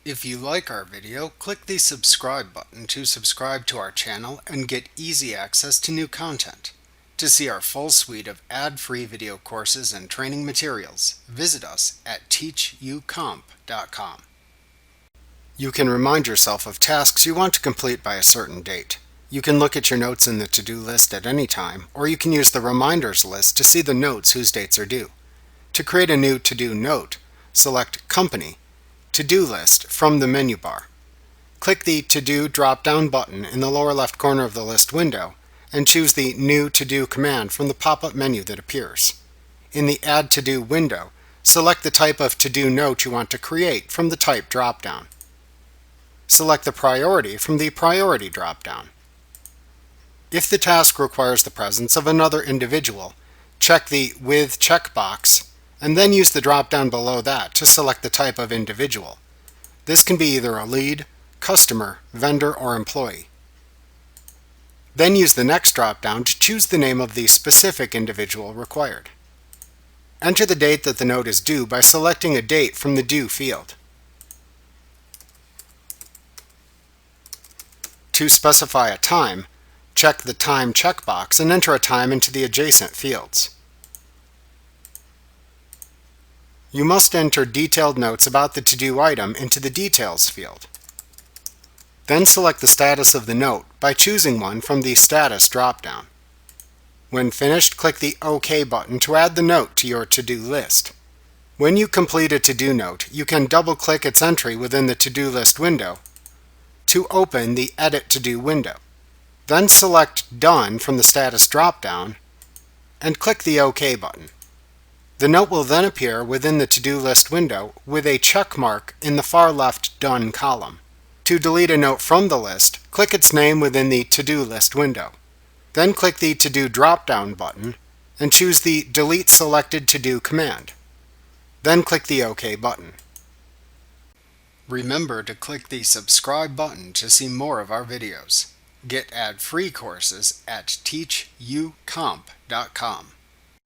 If you like our video, click the subscribe button to subscribe to our channel and get easy access to new content. To see our full suite of ad-free video courses and training materials, visit us at teachucomp.com. You can remind yourself of tasks you want to complete by a certain date. You can look at your notes in the to-do list at any time, or you can use the reminders list to see the notes whose dates are due. To create a new to-do note, select Company, To-Do List from the menu bar. Click the To-Do drop-down button in the lower left corner of the list window and choose the New To-Do command from the pop-up menu that appears. In the Add To-Do window, select the type of to-do note you want to create from the Type drop-down. Select the priority from the Priority drop-down. If the task requires the presence of another individual, check the With checkbox and then use the drop-down below that to select the type of individual. This can be either a lead, customer, vendor, or employee. Then use the Next drop-down to choose the name of the specific individual required. Enter the date that the note is due by selecting a date from the Due field. To specify a time, check the Time checkbox and enter a time into the adjacent fields. You must enter detailed notes about the to-do item into the Details field. Then select the status of the note by choosing one from the Status drop-down. When finished, click the OK button to add the note to your to-do list. When you complete a to-do note, you can double-click its entry within the to-do list window to open the Edit To-Do window. Then select Done from the Status drop-down and click the OK button. The note will then appear within the to-do list window with a check mark in the far left Done column. To delete a note from the list, click its name within the to-do list window. Then click the To-Do drop-down button and choose the Delete Selected To-Do command. Then click the OK button. Remember to click the subscribe button to see more of our videos. Get ad-free courses at teachucomp.com.